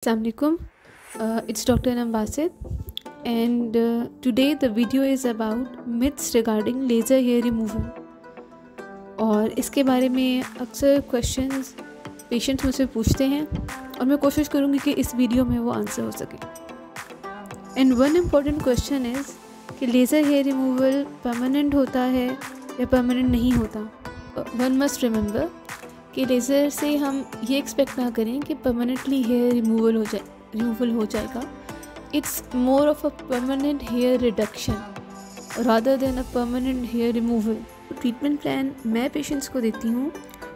Assalamualaikum. It's Dr. Anam Basit, and today the video is about myths regarding laser hair removal. और इसके बारे में अक्सर questions patients मुझसे पूछते हैं और मैं कोशिश करूँगी कि इस वीडियो में वो आंसर हो सके. And one important question is कि लेज़र हेयर रिमूवल परमानेंट होता है या परमानेंट नहीं होता. वन मस्ट रिमेंबर कि लेज़र से हम ये एक्सपेक्ट ना करें कि परमानेंटली हेयर रिमूवल हो जाएगा. It's more of a permanent hair reduction rather than a permanent hair removal. Treatment plan मैं पेशेंट्स को देती हूँ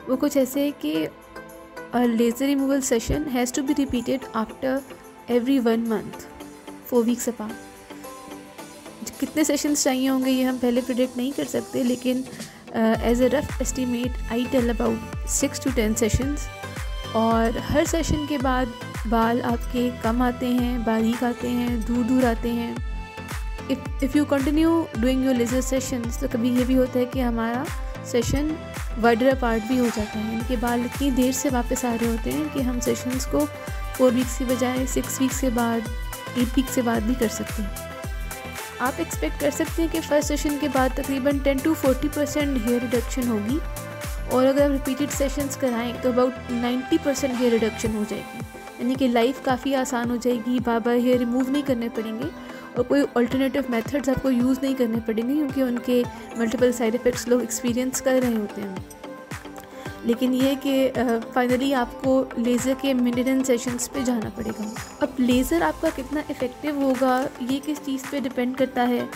वो कुछ ऐसे है कि laser removal session has to be repeated after every 1 month 4 weeks apart. कितने सेशंस चाहिए होंगे ये हम पहले प्रिडिक्ट नहीं कर सकते, लेकिन as a rough estimate I tell about 6 to 10 sessions. और हर सेशन के बाद बाल आपके कम आते हैं, बारीक आते हैं, दूर दूर आते हैं. If you continue doing your laser sessions तो कभी ये भी होता है कि हमारा सेशन वाइडर अपार्ट भी हो जाता है. इनके बाल इतनी देर से वापस आ रहे होते हैं कि हम सेशंस को 4 weeks की बजाय 6 weeks के बाद 8 weeks के बाद भी कर सकते हैं. आप एक्सपेक्ट कर सकते हैं कि फर्स्ट सेशन के बाद तकरीबन 10 to 40% हेयर रिडक्शन होगी, और अगर आप रिपीटेड सेशंस कराएं तो अबाउट 90% हेयर रिडक्शन हो जाएगी. यानी कि लाइफ काफ़ी आसान हो जाएगी, बार बार हेयर रिमूव नहीं करने पड़ेंगे और कोई अल्टरनेटिव मेथड्स आपको यूज़ नहीं करने पड़ेंगे, क्योंकि उनके मल्टीपल साइड इफ़ेक्ट्स लोग एक्सपीरियंस कर रहे होते हैं. लेकिन ये कि फाइनली आपको लेज़र के मेंटेनेंस सेशंस पे जाना पड़ेगा. अब लेज़र आपका कितना इफ़ेक्टिव होगा ये किस चीज़ पे डिपेंड करता है.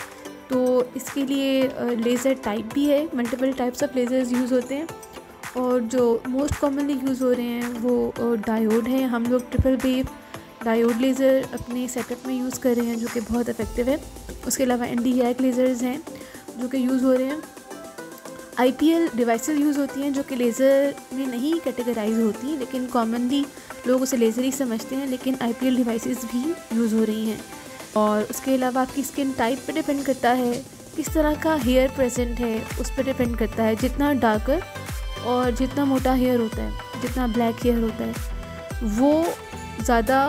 तो इसके लिए लेज़र टाइप भी है, multiple types of lasers use होते हैं, और जो मोस्ट कॉमनली यूज़ हो रहे हैं वो डायोड हैं. हम लोग ट्रिपल वेव डायोड लेज़र अपने सेटअप में यूज़ कर रहे हैं जो कि बहुत इफ़ेक्टिव है. उसके अलावा ND-YAG लेज़र्स हैं जो कि यूज़ हो रहे हैं. IPL डिवाइसेस यूज़ होती हैं जो कि लेज़र में नहीं कैटेगराइज होती, लेकिन कॉमनली लोग उसे लेज़र ही समझते हैं, लेकिन IPL डिवाइसेस भी यूज़ हो रही हैं. और उसके अलावा आपकी स्किन टाइप पे डिपेंड करता है, किस तरह का हेयर प्रेजेंट है उस पर डिपेंड करता है. जितना डार्कर और जितना मोटा हेयर होता है, जितना ब्लैक हेयर होता है, वो ज़्यादा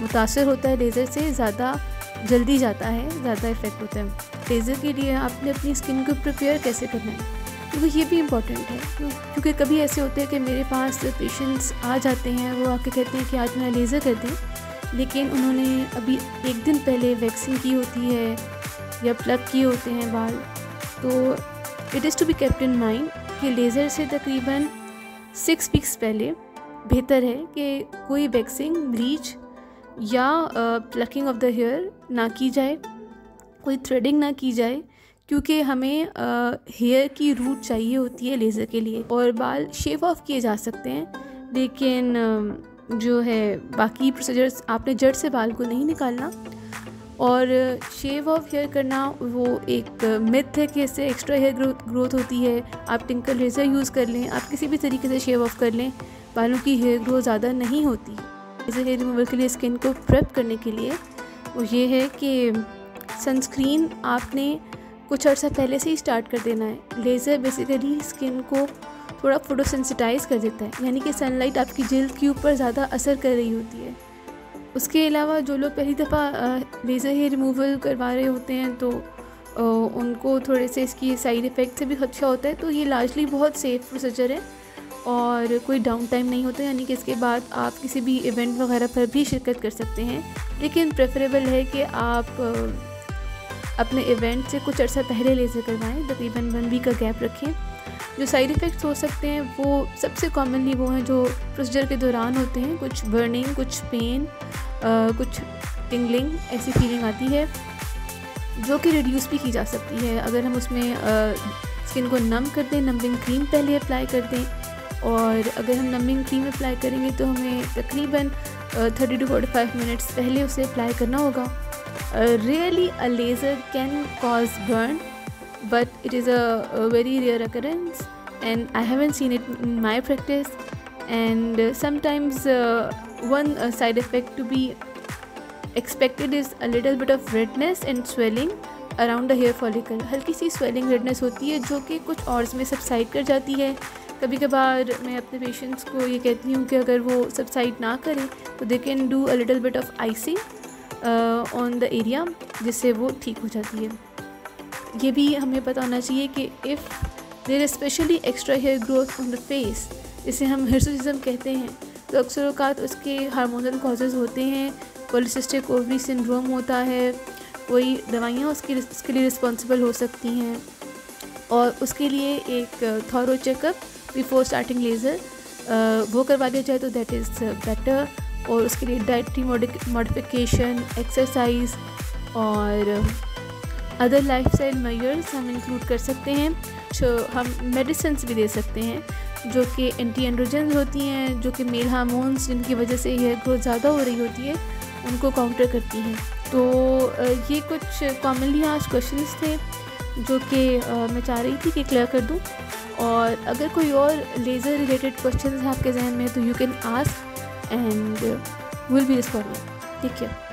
मुतासर होता है लेज़र से, ज़्यादा जल्दी जाता है, ज़्यादा इफ़ेक्ट होता है. लेज़र के लिए आपने अपनी स्किन को प्रिपेयर कैसे करना है, क्योंकि ये भी इम्पॉर्टेंट है. क्योंकि कभी ऐसे होते हैं कि मेरे पास पेशेंट्स आ जाते हैं, वो आके कहते हैं कि आज मेरा लेज़र कर दें, लेकिन उन्होंने अभी 1 दिन पहले वैक्सिंग की होती है या प्लग किए होते हैं बाल. तो it is to be kept in mind कि लेज़र से तकरीबन 6 weeks पहले बेहतर है कि कोई वैक्सिंग, ब्लीच या प्लकिंग ऑफ द हेयर ना की जाए, कोई थ्रेडिंग ना की जाए, क्योंकि हमें हेयर की रूट चाहिए होती है लेज़र के लिए. और बाल शेव ऑफ किए जा सकते हैं, लेकिन जो है बाकी प्रोसीजर्स आपने जड़ से बाल को नहीं निकालना. और शेव ऑफ हेयर करना वो एक मिथ है कि इससे एक्स्ट्रा हेयर ग्रोथ होती है. आप टिंकर लेज़र यूज़ कर लें, आप किसी भी तरीके से शेव ऑफ कर लें, बालों की हेयर ग्रोथ ज़्यादा नहीं होती. लेज़र हेयर रिमूवल के लिए स्किन को प्रेप करने के लिए वो ये है कि सनस्क्रीन आपने कुछ अर्सा पहले से ही स्टार्ट कर देना है. लेज़र बेसिकली स्किन को थोड़ा फोटोसेंसिटाइज कर देता है, यानी कि सनलाइट आपकी जिल्द के ऊपर ज़्यादा असर कर रही होती है. उसके अलावा जो लोग पहली दफ़ा लेज़र हेयर रिमूवल करवा रहे होते हैं तो उनको थोड़े से इसकी साइड इफ़ेक्ट से भी खदशा होता है. तो ये लार्जली बहुत सेफ़ प्रोसीजर है और कोई डाउन टाइम नहीं होता, यानी कि इसके बाद आप किसी भी इवेंट वगैरह पर भी शिरकत कर सकते हैं. लेकिन प्रेफरेबल है कि आप अपने इवेंट से कुछ अर्सा पहले लेज़र करवाएं, तकरीबन 1 week का गैप रखें. जो साइड इफ़ेक्ट्स हो सकते हैं वो सबसे कॉमनली वो हैं जो प्रोसीजर के दौरान होते हैं. कुछ बर्निंग, कुछ पेन, कुछ टिंगलिंग, ऐसी फीलिंग आती है जो कि रिड्यूस भी की जा सकती है अगर हम उसमें स्किन को नम कर दें, नम्बिंग क्रीम पहले अप्लाई कर दें. और अगर हम नम्बिंग क्रीम अप्लाई करेंगे तो हमें तकरीबन 30 to 45 minutes पहले उसे अप्लाई करना होगा. Really a laser can cause burn, but it is a very rare occurrence and I haven't seen it in my practice. And sometimes one side effect to be expected is a little bit of redness and swelling around the hair follicle. हल्की सी swelling redness होती है जो कि कुछ hours में subside कर जाती है, कभी कभार मैं अपने पेशेंट्स को ये कहती हूँ कि अगर वो सबसाइड ना करें तो they can do a little bit of icing on the area, जिससे वो ठीक हो जाती है। ये भी हमें पता होना चाहिए कि if there is specially extra hair growth on the face, इसे हम हिर्सुटिज्म कहते हैं, तो अक्सर औक़ात उसके हार्मोनल कॉजेज़ होते हैं, पॉलीसिस्टिक ओवरी सिंड्रोम होता है, कोई दवाइयाँ उसके लिए रिस्पॉन्सिबल हो सकती हैं, और उसके लिए एक thorough checkup before starting laser वो करवा लिया जाए तो दैट इज़ बेटर। और उसके लिए डाइटरी मॉडिफिकेशन, एक्सरसाइज और अदर लाइफस्टाइल मेजर्स हम इंक्लूड कर सकते हैं। जो हम मेडिसिन्स भी दे सकते हैं जो कि एंटी एंड्रोजन होती हैं, जो कि मेल हार्मोन्स जिनकी वजह से हेयर ग्रोथ ज़्यादा हो रही होती है उनको काउंटर करती हैं। तो ये कुछ कॉमनली आस्क्ड क्वेश्चंस थे जो कि मैं चाह रही थी कि क्लियर कर दूं। और अगर कोई और लेज़र रिलेटेड क्वेश्चंस हैं आपके जहन में तो you can ask and will be responding. Take care.